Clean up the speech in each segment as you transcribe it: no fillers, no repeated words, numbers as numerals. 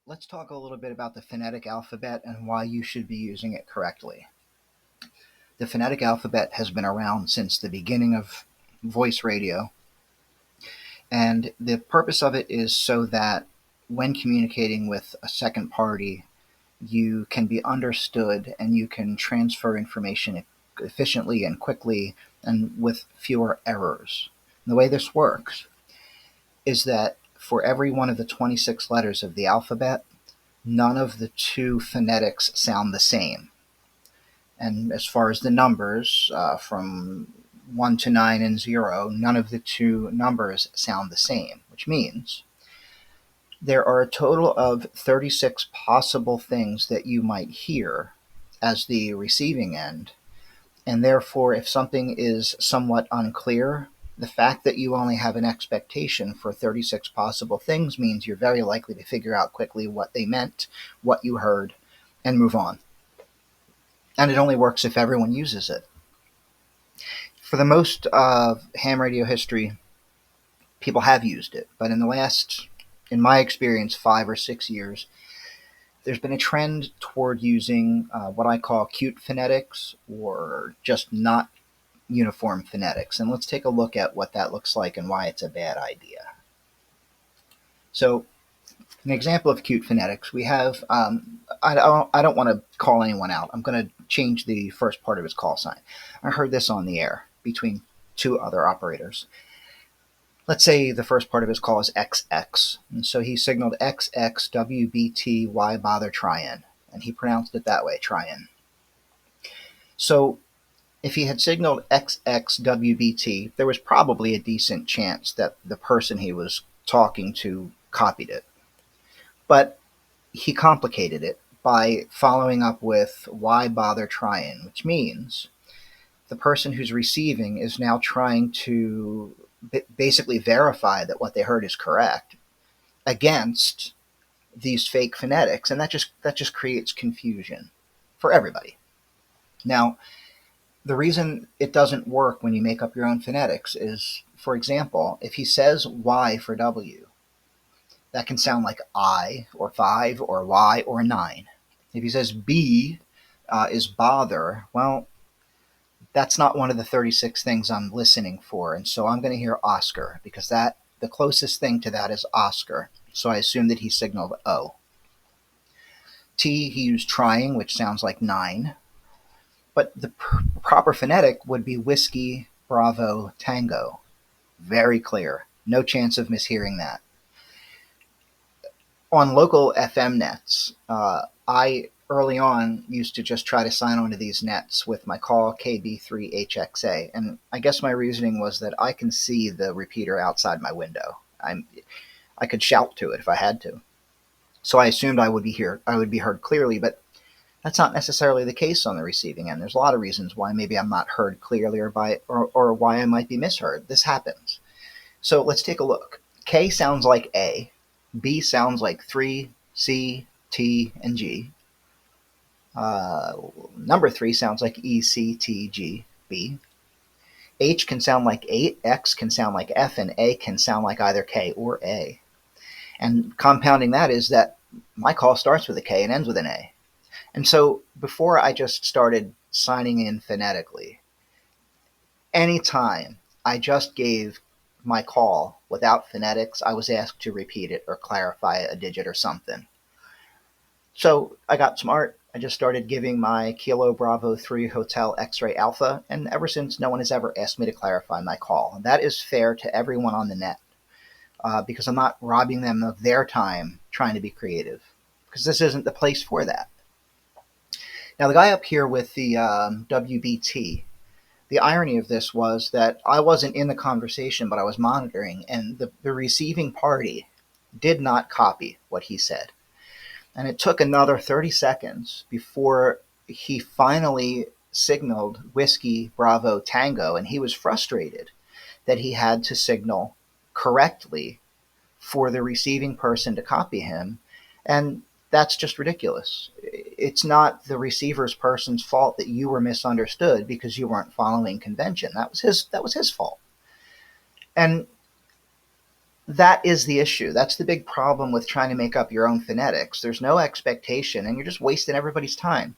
Let's talk a little bit about the phonetic alphabet and why you should be using it correctly. The phonetic alphabet has been around since the beginning of voice radio, and the purpose of it is so that when communicating with a second party, you can be understood and you can transfer information efficiently and quickly and with fewer errors. And the way this works is that for every one of the 26 letters of the alphabet, none of the two phonetics sound the same. And as far as the numbers, from 1 to 9 and 0, none of the two numbers sound the same, which means there are a total of 36 possible things that you might hear as the receiving end. And therefore, if something is somewhat unclear, the fact that you only have an expectation for 36 possible things means you're very likely to figure out quickly what they meant, what you heard, and move on. And it only works if everyone uses it. For the most of ham radio history, people have used it, but in the last, in my experience, 5 or 6 years, there's been a trend toward using what I call cute phonetics or just not uniform phonetics. And let's take a look at what that looks like and why it's a bad idea. So, an example of cute phonetics, we have, I don't want to call anyone out. I'm going to change the first part of his call sign. I heard this on the air between two other operators. Let's say the first part of his call is XX. And so he signaled XXWBT, why bother trying? And he pronounced it that way, trying. So if he had signaled XXWBT, there was probably a decent chance that the person he was talking to copied it. But he complicated it by following up with why bother trying, which means the person who's receiving is now trying to basically verify that what they heard is correct against these fake phonetics, and that just creates confusion for everybody. Now, the reason it doesn't work when you make up your own phonetics is, for example, if he says Y for W, that can sound like I or 5 or Y or 9. If he says B is bother, well, that's not one of the 36 things I'm listening for, and so I'm going to hear Oscar because that the closest thing to that is Oscar. So I assume that he signaled O. T, he used trying, which sounds like 9. But the proper phonetic would be whiskey, bravo, tango. Very clear. No chance of mishearing that. On local FM nets, I early on used to just try to sign onto these nets with my call KB3HXA. And I guess my reasoning was that I can see the repeater outside my window. I could shout to it if I had to. So I assumed I would be heard clearly, but that's not necessarily the case on the receiving end. There's a lot of reasons why maybe I'm not heard clearly or why I might be misheard. This happens. So let's take a look. K sounds like A. B sounds like 3, C, T, and G. Number 3 sounds like E, C, T, G, B. H can sound like 8, X can sound like F, and A can sound like either K or A. And compounding that is that my call starts with a K and ends with an A. And so before I just started signing in phonetically, anytime I just gave my call without phonetics, I was asked to repeat it or clarify a digit or something. So I got smart. I just started giving my Kilo Bravo 3 Hotel X-Ray Alpha, and ever since, no one has ever asked me to clarify my call. And that is fair to everyone on the net because I'm not robbing them of their time trying to be creative, because this isn't the place for that. Now, the guy up here with the WBT, the irony of this was that I wasn't in the conversation, but I was monitoring, and the receiving party did not copy what he said. And it took another 30 seconds before he finally signaled Whiskey Bravo Tango, and he was frustrated that he had to signal correctly for the receiving person to copy him. And that's just ridiculous. It's not the receiver's person's fault that you were misunderstood because you weren't following convention. That was his fault. And That is the issue. That's the big problem with trying to make up your own phonetics. There's no expectation, and you're just wasting everybody's time.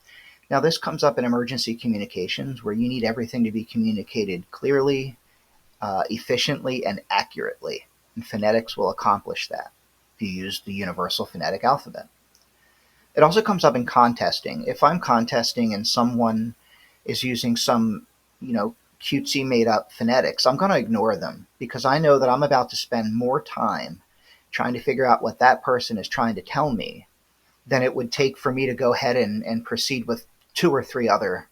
Now, this comes up in emergency communications where you need everything to be communicated clearly, efficiently, and accurately. And phonetics will accomplish that if you use the universal phonetic alphabet. It also comes up in contesting. If I'm contesting and someone is using some, cutesy made up phonetics, I'm going to ignore them because I know that I'm about to spend more time trying to figure out what that person is trying to tell me than it would take for me to go ahead and proceed with two or three other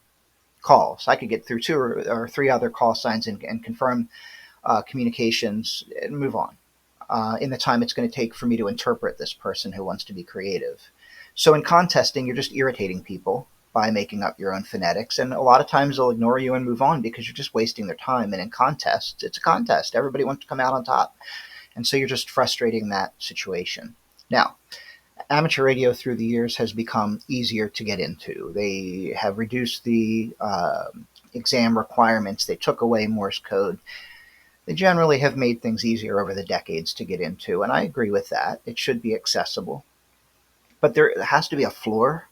calls. I could get through two or three other call signs and confirm communications and move on in the time it's going to take for me to interpret this person who wants to be creative. So in contesting, you're just irritating people by making up your own phonetics, and a lot of times they'll ignore you and move on because you're just wasting their time. And in contests, it's a contest. Everybody wants to come out on top. And so you're just frustrating that situation. Now, amateur radio through the years has become easier to get into. They have reduced the exam requirements. They took away Morse code. They generally have made things easier over the decades to get into, and I agree with that. It should be accessible. But there has to be a floor,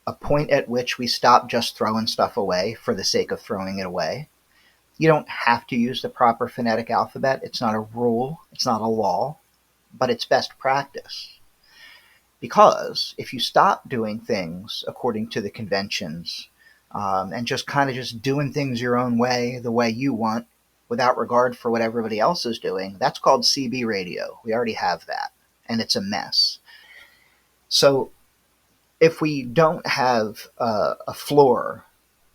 a point at which we stop just throwing stuff away for the sake of throwing it away. You don't have to use the proper phonetic alphabet. It's not a rule, it's not a law, but it's best practice. Because if you stop doing things according to the conventions and just kind of just doing things your own way, the way you want, without regard for what everybody else is doing, that's called CB radio. We already have that, and it's a mess. So if we don't have a floor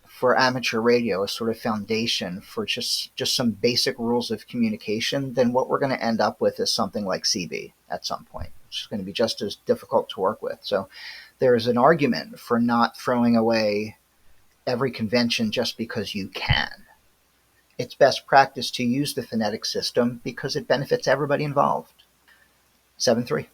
for amateur radio, a sort of foundation for just some basic rules of communication, then what we're going to end up with is something like CB at some point. It's going to be just as difficult to work with. So there is an argument for not throwing away every convention just because you can. It's best practice to use the phonetic system because it benefits everybody involved. 7-3.